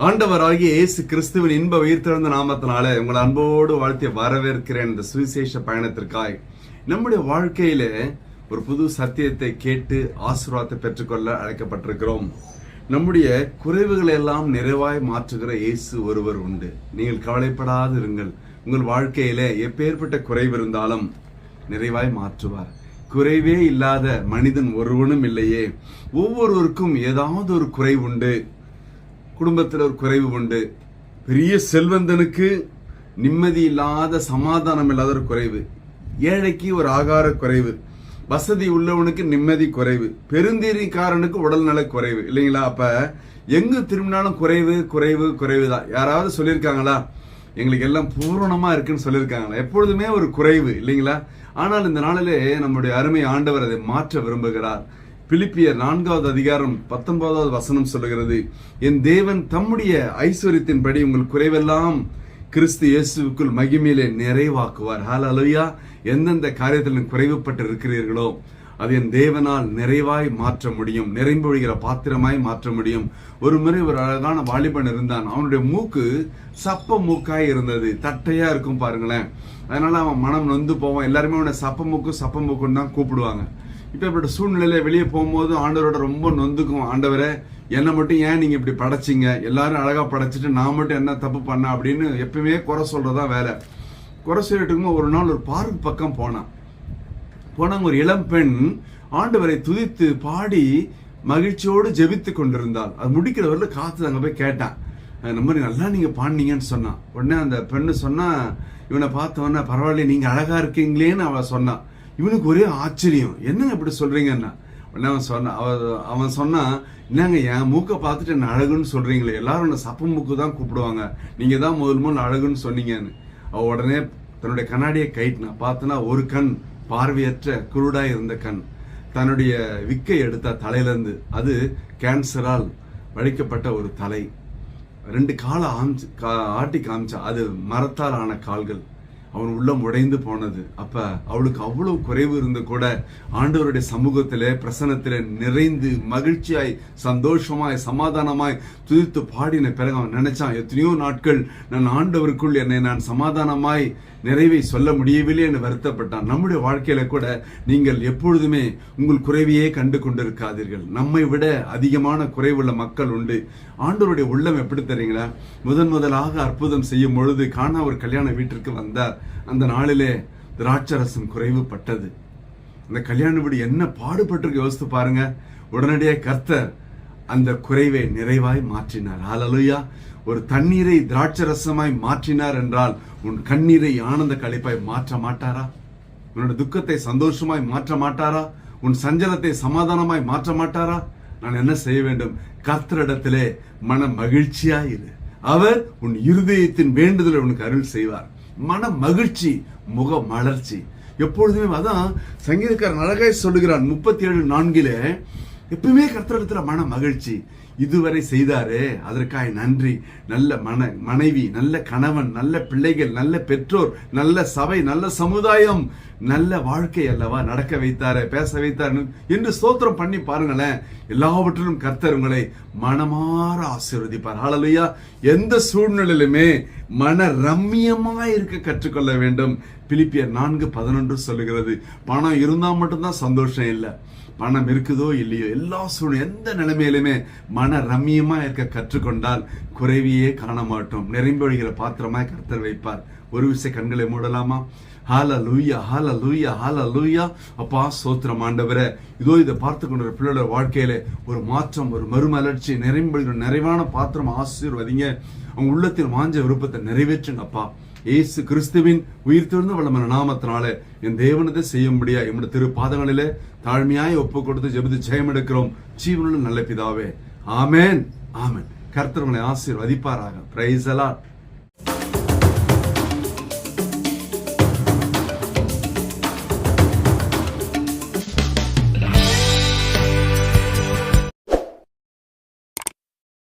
ஆண்டவராகிய இயேசு கிறிஸ்துவின் இன்ப உயிர்த்தெழுந்த நாமத்தினாலே உங்களை அன்போடு வாழ்த்தி வரவேற்கிறேன். இந்த சுவிசேஷ பயணத்திற்காய் நம்முடைய வாழ்க்கையில ஒரு புது சத்தியத்தை கேட்டு ஆசீர்வாதத்தை பெற்றுக்கொள்ள அழைக்கப்பட்டிருக்கிறோம். நம்முடைய குறைவுகளை எல்லாம் நிறைவாய் மாற்றுகிற இயேசு ஒருவர் உண்டு. நீங்கள் கவலைப்படாது இருங்கள். உங்கள் வாழ்க்கையில எப்பேற்பட்ட குறைவு இருந்தாலும் நிறைவாய் மாற்றுவார். குறைவே இல்லாத மனிதன் ஒருவனும் இல்லையே. ஒவ்வொருவருக்கும் ஏதாவது ஒரு குறைவு உண்டு. குடும்பத்தில் ஒரு குறைவு உண்டு. பெரிய செல்வந்தனுக்கு நிம்மதி இல்லாத, சமாதானம் இல்லாத ஒரு குறைவு. ஏழைக்கு ஒரு ஆகார குறைவு. வசதி உள்ளவனுக்கு நிம்மதி குறைவு. பெருந்தீரிக்காரனுக்கு உடல்நல குறைவு. இல்லைங்களா? அப்ப எங்கு திரும்பினாலும் குறைவு குறைவு குறைவு தான். யாராவது சொல்லியிருக்காங்களா எங்களுக்கு எல்லாம் பூரணமா இருக்குன்னு சொல்லியிருக்காங்களா? எப்பொழுதுமே ஒரு குறைவு, இல்லைங்களா? ஆனால் இந்த நாளிலே நம்முடைய அருமை ஆண்டவர் அதை மாற்ற விரும்புகிறார். பிலிப்பியர் 4வது அதிகாரம் 19வது வசனம் சொல்லுகிறது, என் தேவன் தம்முடைய ஐஸ்வரியத்தின்படி உங்கள் குறைவெல்லாம் கிறிஸ்து இயேசுவுக்குள் மகிமையிலே நிறைவாக்குவார். ஹல்லேலூயா. எந்தெந்த காரியத்தில் குறைவுபட்டு இருக்கிறீர்களோ அது என் தேவனால் நிறைவாய் மாற்ற முடியும். நிறைம்பொழிகிற பாத்திரமாய் மாற்ற முடியும். ஒரு முறை ஒரு அழகான வாலிபன் இருந்தான். அவனுடைய மூக்கு சப்ப மூக்காய் இருந்தது. தட்டையா இருக்கும் பாருங்களேன். அதனால அவன் மனம் நொந்து போவான். எல்லாருமே அவனை சப்ப மூக்குன்னு தான் கூப்பிடுவாங்க. இப்ப இப்படி சூழ்நிலையில வெளியே போகும்போது ஆண்டவரோட ரொம்ப நொந்துக்கும். ஆண்டவரை என்னை மட்டும் ஏன் நீங்க இப்படி படைச்சிங்க? எல்லாரும் அழகா படைச்சிட்டு நான் மட்டும் என்ன தப்பு பண்ண அப்படின்னு எப்பவுமே குறை சொல்றதா வேலை. குறை சொல்லிட்டு ஒரு நாள் ஒரு பார்க் பக்கம் போனாங்க. ஒரு இளம் பெண் ஆண்டவரை துதித்து பாடி மகிழ்ச்சியோடு ஜெபித்து கொண்டிருந்தாள். அது முடிக்கிறவர்ல காத்து அங்க போய் கேட்டான், இந்த மாதிரி நல்லா நீங்க பாடினீங்கன்னு சொன்னான். உடனே அந்த பெண்ணு சொன்னா, இவனை பார்த்தவொன்னே பரவாயில்ல நீங்க அழகா இருக்கீங்களேன்னு அவ சொன்னான். இவனுக்கு ஒரே ஆச்சரியம், என்னங்க இப்படி சொல்றீங்கன்னா. உடனே அவன் சொன்னான், என்னங்க என் மூக்கை பார்த்துட்டு என்ன அழகுன்னு சொல்றீங்களே, எல்லாரும் என்ன சப்ப மூக்கு தான் கூப்பிடுவாங்க, நீங்க தான் முதல் அழகுன்னு சொன்னீங்கன்னு. அவ உடனே தன்னுடைய கண்ணாடியை கைட்டினா. பார்த்தனா ஒரு கண் பார்வையற்ற குருடாய் இருந்த கண். தன்னுடைய விக்கை எடுத்த தலையிலிருந்து, அது கேன்சரால் வலிக்கப்பட்ட ஒரு தலை. 2 காலை ஆட்டி காமிச்சா, அது மரத்தால் ஆன கால்கள். அவன் உள்ளம் உடைந்து போனது. அப்ப அவளுக்கு அவ்வளவு குறைவு இருந்து கூட ஆண்டவருடைய சமூகத்திலே பிரசன்னத்திலே நிறைந்து மகிழ்ச்சியாய் சந்தோஷமாய் சமாதானமாய் துதித்து பாடின பிறகு அவன் நினைச்சான், எத்தனையோ நாட்கள் நான் ஆண்டவருக்குள் என்னை நான் சமாதானமாய் நிறைவை சொல்ல முடியவில்லை என்று வருத்தப்பட்டான். நம்முடைய வாழ்க்கையில கூட நீங்கள் எப்பொழுதுமே உங்கள் குறைவையே கண்டு கொண்டிருக்காதீர்கள். நம்மை விட அதிகமான குறைவுள்ள மக்கள் உண்டு. ஆண்டவருடைய உள்ளம் எப்படி தெரியுங்களா? முதலாக அற்புதம் செய்யும் பொழுது காணா ஒரு கல்யாண வீட்டிற்கு வந்தார். அந்த நாளிலே திராட்சரசம் குறைவுபட்டது. அந்த கல்யாண வீடு என்ன பாடுபட்டிருக்கு யோசித்து பாருங்க. உடனடியாக கர்த்தர் அந்த குறைவை நிறைவாய் மாற்றினார். ஹல்லேலூயா. ஒரு தண்ணீரை திராட்சரசமாய் மாற்றினார் என்றால் உன் கண்ணீரை ஆனந்த களிப்பாய் மாற்ற மாட்டாரா? உன்னோட துக்கத்தை சந்தோஷமாய் மாற்ற மாட்டாரா? உன் சஞ்சலத்தை சமாதானமாய் மாற்ற மாட்டாரா? நான் என்ன செய்ய வேண்டும்? கர்த்தரிடத்திலே மன மகிழ்ச்சியாயிரு. அவர் உன் இருதயத்தின் வேண்டுதலை உனக்கு அருள் செய்வார். மன மகிழ்ச்சி, முக மலர்ச்சி எப்பொழுதுமே. அதான் சங்கீதக்காரன் அழகாய் சொல்லுகிறான் 37:4 எப்பவுமே கர்த்தரிடத்துல மன மகிழ்ச்சி. இதுவரை செய்தாரே அதற்காக நன்றி. நல்ல மனைவி, நல்ல கணவன், நல்ல பிள்ளைகள், நல்ல பெற்றோர், நல்ல சபை, நல்ல சமுதாயம், நல்ல வாழ்க்கை அல்லவா நடக்க வைத்தாரே, பேச வைத்தார் என்று ஸ்தோத்திரம் பண்ணி பாருங்களேன். எல்லாவற்றிலும் கர்த்தர் உங்களை மனமாற ஆசீர்வதிப்பார். ஹல்லேலூயா. எந்த சூழ்நிலையிலுமே மன ரம்மியமா இருக்க கற்றுக்கொள்ள வேண்டும். பிலிப்பியர் 4:11 சொல்லுகிறது, பணம் இருந்தா மட்டும்தான் சந்தோஷம் இல்லை. பணம் இருக்குதோ இல்லையோ, எல்லா சூழ்நிலை எந்த நிலைமையிலுமே மன ரம்மியமா இருக்க கற்றுக்கொண்டால் குறைவியே காண மாட்டோம். நிரம்பொழிகிற பாத்திரமாய் கர்த்தர் வைப்பார். ஒரு விஷயம் கண்களை மூடலாமா? ஹல்லேலூயா, ஹல்லேலூயா, ஹல்லேலூயா. அப்பா ஸ்தோத்திரம் ஆண்டவரே. இதோ இதை பார்த்து கொண்ட பிள்ளையோட வாழ்க்கையில ஒரு மாற்றம், ஒரு மறுமலர்ச்சி, நிறைம்பொழிகிற நிறைவான பாத்திரம் ஆசீர்வதிங்க. அவங்க உள்ளத்தில் வாஞ்ச விருப்பத்தை நிறைவேற்றுங்க அப்பா. இயேசு கிறிஸ்துவின் உயிர்த்தெழுந்த வல்லமையான நாமத்தினால என் தேவனத்தை செய்ய முடியா என்னுடைய திரு பாதங்களிலே தாழ்மையாய் ஒப்பு கொடுத்து ஜெபித்து ஜெயம் எடுக்கிறோம். ஜீவனுள்ள நல்ல பிதாவே. ஆமென், ஆமென். கர்த்தர் உங்களை ஆசீர்வதிப்பாராக. Praise the Lord.